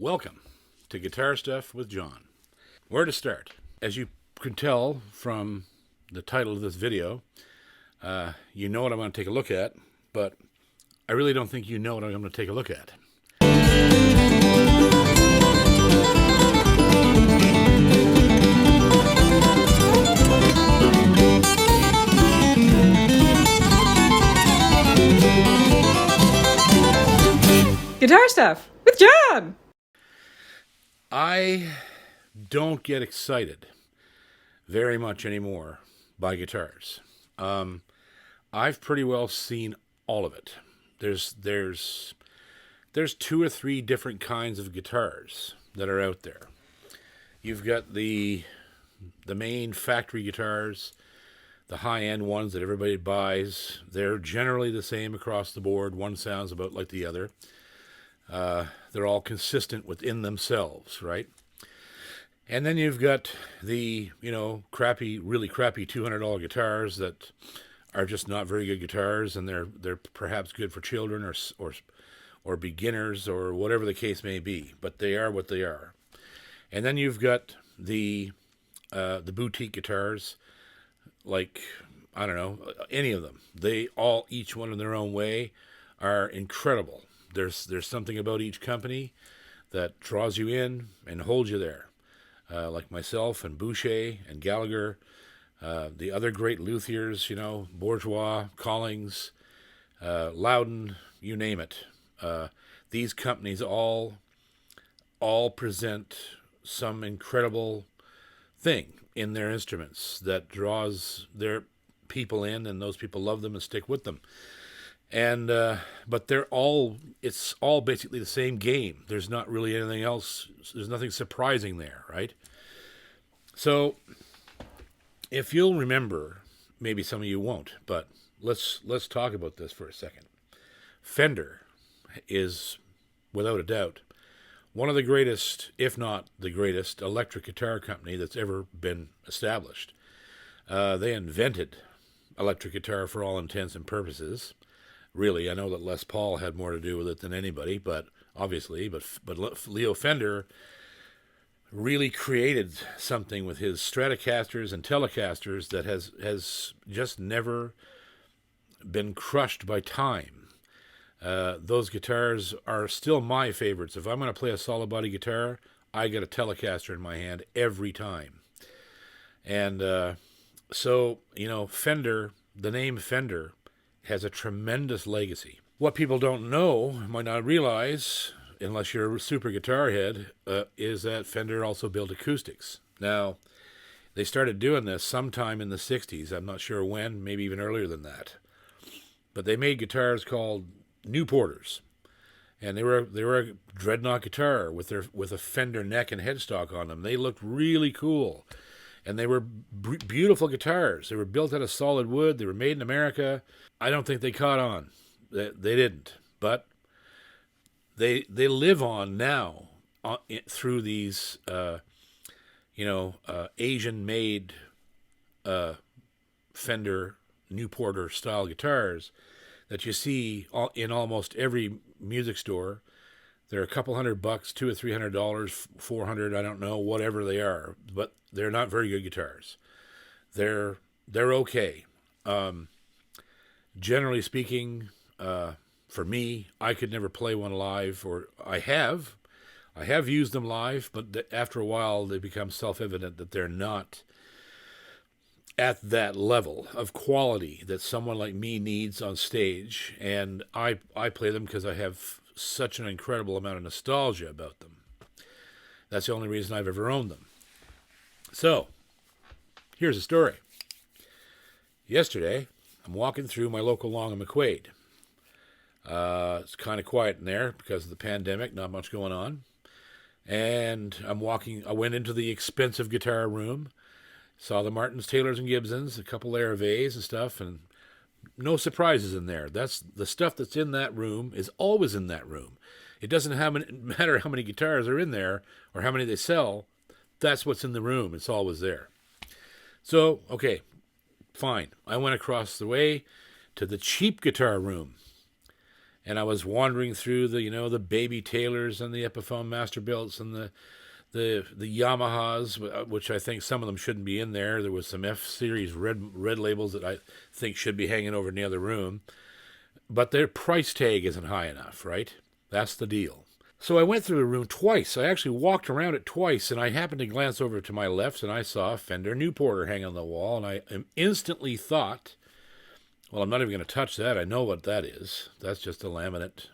Welcome to Guitar Stuff with John. Where to start? As you can tell from the title of this video, you know what I'm going to take a look at, but I really don't think you know what I'm going to take a look at. Guitar Stuff with John! I don't get excited very much anymore by guitars. I've pretty well seen all of it. There's two or three different kinds of guitars that are out there. You've got the main factory guitars, the high-end ones that everybody buys. They're generally the same across the board. One sounds about like the other. They're all consistent within themselves, right? And then you've got the, really crappy $200 guitars that are just not very good guitars, and they're perhaps good for children or beginners or whatever the case may be, but they are what they are. And then you've got the boutique guitars, like, I don't know, any of them. They all, each one in their own way, are incredible. There's something about each company that draws you in and holds you there. Like myself and Boucher and Gallagher, the other great luthiers, Bourgeois, Collings, Loudon, you name it. These companies all present some incredible thing in their instruments that draws their people in, and those people love them and stick with them. And but it's all basically the same game. There's not really anything else. There's nothing surprising there, right? So if you'll remember, maybe some of you won't, but let's talk about this for a second. Fender is, without a doubt, one of the greatest, if not the greatest, electric guitar company that's ever been established. They invented electric guitar for all intents and purposes. Really, I know that Les Paul had more to do with it than anybody, but Leo Fender really created something with his Stratocasters and Telecasters that has just never been crushed by time. Those guitars are still my favorites. If I'm going to play a solid body guitar, I get a Telecaster in my hand every time. And so, Fender, the name Fender, has a tremendous legacy. What people don't know, might not realize, unless you're a super guitar head, is that Fender also built acoustics. Now, they started doing this sometime in the 60s. I'm not sure when, maybe even earlier than that. But they made guitars called Newporters. And they were a dreadnought guitar with a Fender neck and headstock on them. They looked really cool. And they were beautiful guitars. They were built out of solid wood. They were made in America. I don't think they caught on. They didn't. But they live on now through these, Asian-made Fender Newporter style guitars that you see in almost every music store. They're a couple $100, $200 or $300, $400, I don't know, whatever they are, but they're not very good guitars. They're okay. Generally speaking, for me, I could never play one live, or I have used them live, but after a while they become self-evident that they're not at that level of quality that someone like me needs on stage, and I play them because I have such an incredible amount of nostalgia about them. That's the only reason I've ever owned them. So, here's a story. Yesterday, I'm walking through my local Long and McQuaid. It's kind of quiet in there because of the pandemic, not much going on. And I went into the expensive guitar room, saw the Martins, Taylors, and Gibsons, a couple Larravees and stuff, and no surprises in there. That's the stuff that's in that room is always in that room. It doesn't matter how many guitars are in there or how many they sell. That's what's in the room. It's always there. So, okay, fine. I went across the way to the cheap guitar room. and I was wandering through the Baby Taylors and the Epiphone Masterbuilts and the Yamahas, which I think some of them shouldn't be in there. There was some F-Series red labels that I think should be hanging over in the other room. But their price tag isn't high enough, right? That's the deal. So I went through the room twice. I actually walked around it twice, and I happened to glance over to my left, and I saw a Fender Newporter hanging on the wall, and I instantly thought, well, I'm not even going to touch that. I know what that is. That's just a laminate,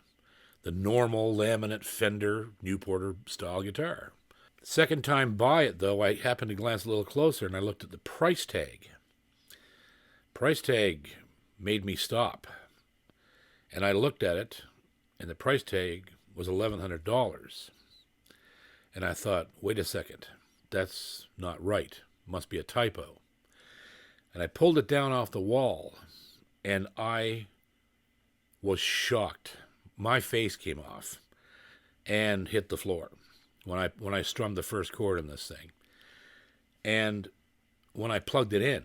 the normal laminate Fender Newporter style guitar. Second time by it, though, I happened to glance a little closer, and I looked at the price tag. Price tag made me stop. And I looked at it, and the price tag was $1,100. And I thought, wait a second, that's not right. Must be a typo. And I pulled it down off the wall, and I was shocked. My face came off and hit the floor when I strummed the first chord in this thing. And when I plugged it in,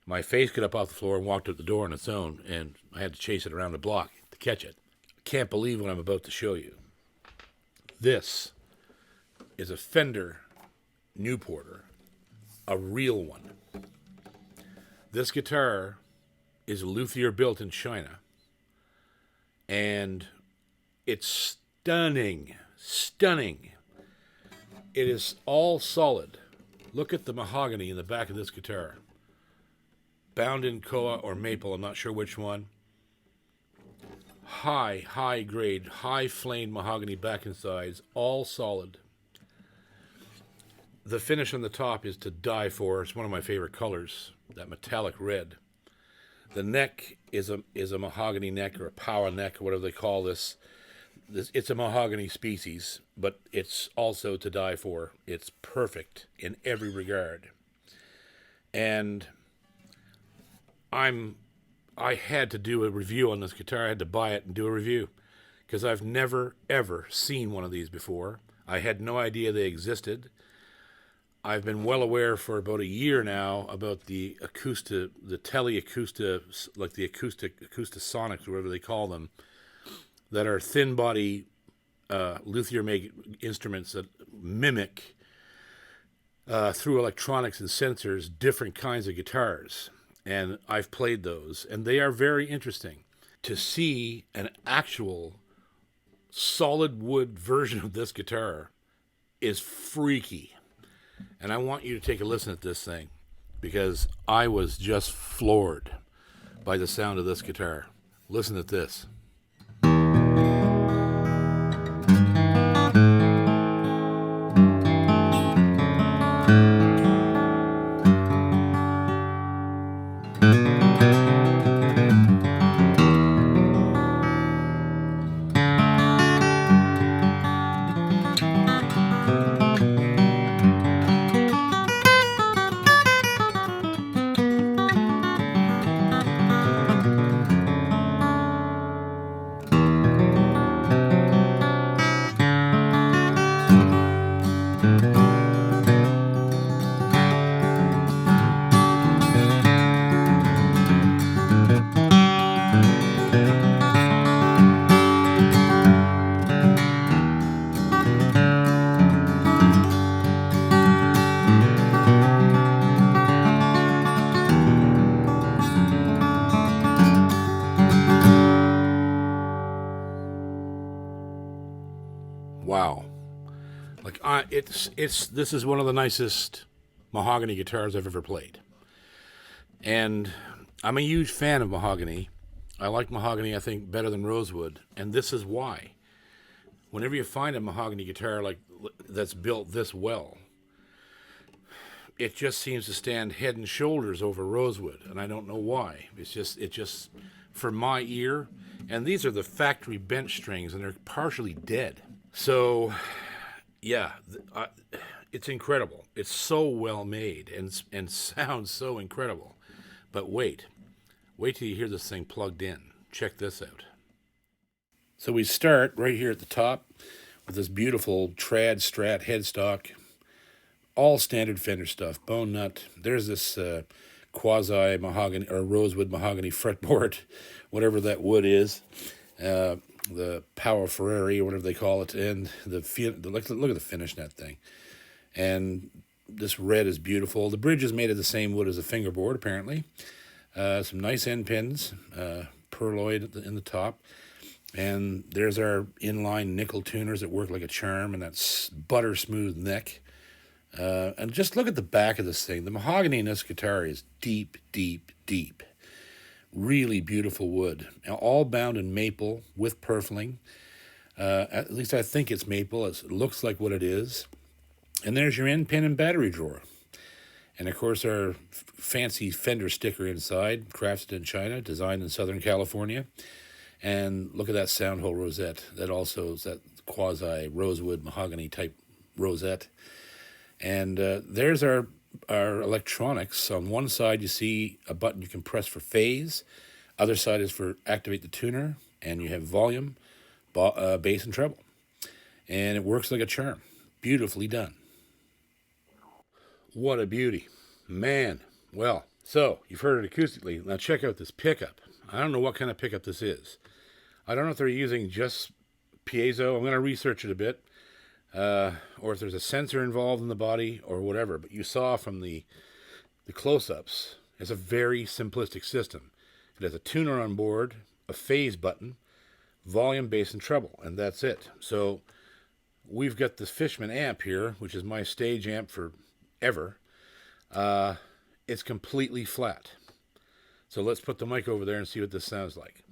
my face got up off the floor and walked out the door on its own, and I had to chase it around the block to catch it. Can't believe what I'm about to show you. This is a Fender Newporter, a real one. This guitar is luthier built in China, and it's stunning. It is all solid. Look at the mahogany in the back of this guitar. Bound in koa or maple, I'm not sure which one. High grade, high flamed mahogany back and sides, all solid. The finish on the top is to die for. It's one of my favorite colors, that metallic red. The neck is a mahogany neck or a power neck or whatever they call this. It's a mahogany species, but it's also to die for. It's perfect in every regard. And I had to do a review on this guitar. I had to buy it and do a review because I've never, ever seen one of these before. I had no idea they existed. I've been well aware for about a year now about the acoustic, the teleacoustic, like the acoustasonics, whatever they call them, that are thin body luthier-made instruments that mimic through electronics and sensors different kinds of guitars. And I've played those, and they are very interesting. To see an actual solid wood version of this guitar is freaky. And I want you to take a listen at this thing, because I was just floored by the sound of this guitar. Listen at this. Wow. This is one of the nicest mahogany guitars I've ever played. And I'm a huge fan of mahogany. I like mahogany, I think, better than rosewood, and this is why. Whenever you find a mahogany guitar like that's built this well, it just seems to stand head and shoulders over rosewood, and I don't know why. It just for my ear, and these are the factory bench strings, and they're partially dead. So, yeah, it's incredible. It's so well made and sounds so incredible. But wait till you hear this thing plugged in. Check this out. So we start right here at the top with this beautiful trad strat headstock, all standard Fender stuff, bone nut. There's this quasi mahogany or rosewood mahogany fretboard, whatever that wood is, the Power Ferrari or whatever they call it, and look at the finish in that thing. And this red is beautiful. The bridge is made of the same wood as the fingerboard, apparently. Some nice end pins, pearloid in the top. And there's our inline nickel tuners that work like a charm, and that butter smooth neck. And just look at the back of this thing. The mahogany in this guitar is deep, deep, deep. Really beautiful wood. All bound in maple with purfling. At least I think it's maple. It looks like what it is. And there's your end pin and battery drawer. And of course our fancy Fender sticker inside, crafted in China, designed in Southern California. And look at that sound hole rosette. That also is that quasi rosewood mahogany type rosette. And there's our electronics. On one side you see a button you can press for phase. Other side is for activate the tuner. And you have volume, bass and treble. And it works like a charm. Beautifully done. What a beauty. Man. Well, so you've heard it acoustically. Now check out this pickup. I don't know what kind of pickup this is. I don't know if they're using just piezo. I'm going to research it a bit. Or if there's a sensor involved in the body or whatever. But you saw from the close-ups, it's a very simplistic system. It has a tuner on board, a phase button, volume, bass, and treble, and that's it. So we've got this Fishman amp here, which is my stage amp forever. It's completely flat. So let's put the mic over there and see what this sounds like.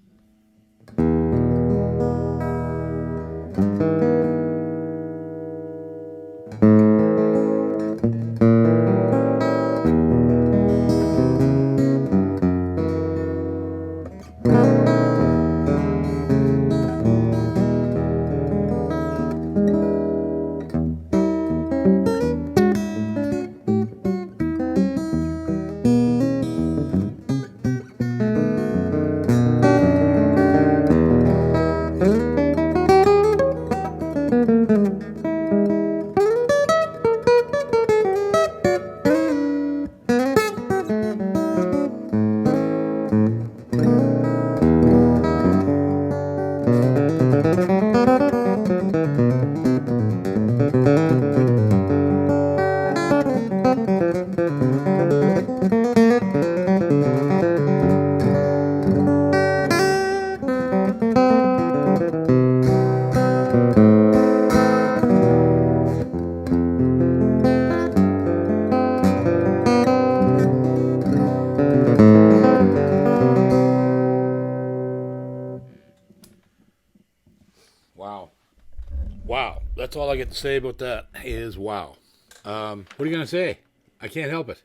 Wow. That's all I get to say about that is wow. What are you going to say? I can't help it.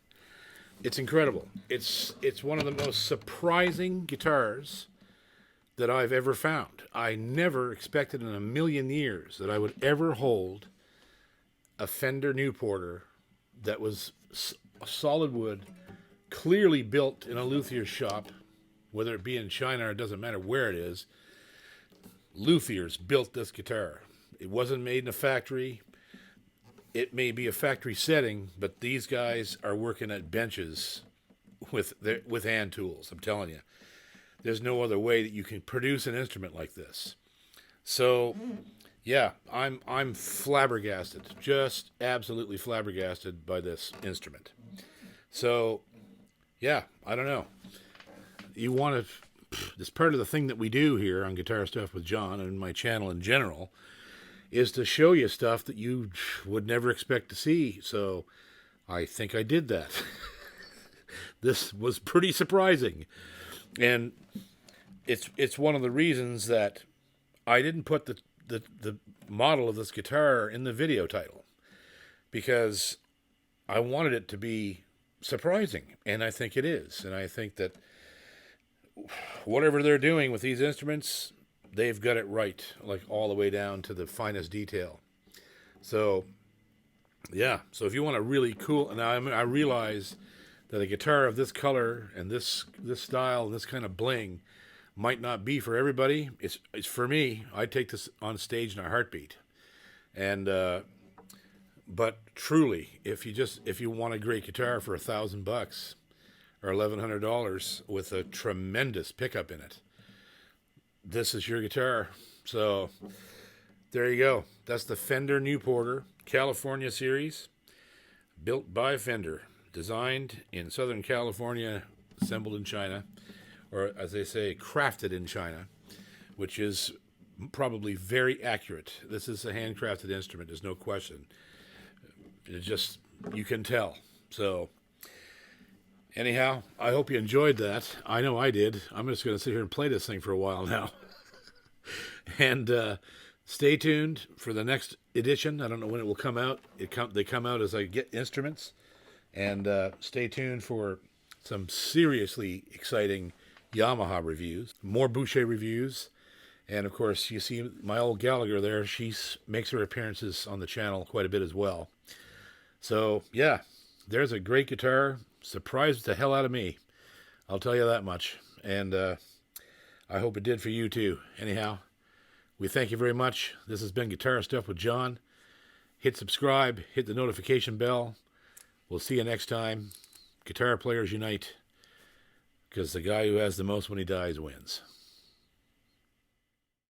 It's incredible. It's one of the most surprising guitars that I've ever found. I never expected in a million years that I would ever hold a Fender Newporter that was solid wood, clearly built in a luthier's shop, whether it be in China or it doesn't matter where it is. Luthiers built this guitar. It wasn't made in a factory. It may be a factory setting, but these guys are working at benches with hand tools. I'm telling you, there's no other way that you can produce an instrument like this. So, yeah, I'm flabbergasted, just absolutely flabbergasted by this instrument. So, yeah, I don't know. You want to, this part of the thing that we do here on Guitar Stuff with John and my channel in general is to show you stuff that you would never expect to see. So I think I did that. This was pretty surprising. And it's one of the reasons that I didn't put the model of this guitar in the video title, because I wanted it to be surprising, and I think it is. And I think that whatever they're doing with these instruments, they've got it right, like all the way down to the finest detail. So, yeah. So if you want a really cool, and I realize that a guitar of this color and this style and this kind of bling might not be for everybody. It's for me. I'd take this on stage in a heartbeat. And but truly, if you want a great guitar for $1,000, or $1,100 with a tremendous pickup in it. This is your guitar. So there you go. That's the Fender Newporter California series, built by Fender, designed in Southern California, assembled in China, or as they say, crafted in China, which is probably very accurate. This is a handcrafted instrument, there's no question. It just, you can tell. So anyhow, I hope you enjoyed that. I know I did. I'm just going to sit here and play this thing for a while now. And stay tuned for the next edition. I don't know when it will come out. They come out as I get instruments. And stay tuned for some seriously exciting Yamaha reviews, more Boucher reviews. And of course, you see my old Gallagher there. She makes her appearances on the channel quite a bit as well. So yeah, there's a great guitar. Surprised the hell out of me. I'll tell you that much. And I hope it did for you too. Anyhow, we thank you very much. This has been Guitar Stuff with John. Hit subscribe. Hit the notification bell. We'll see you next time. Guitar players unite. Because the guy who has the most when he dies wins.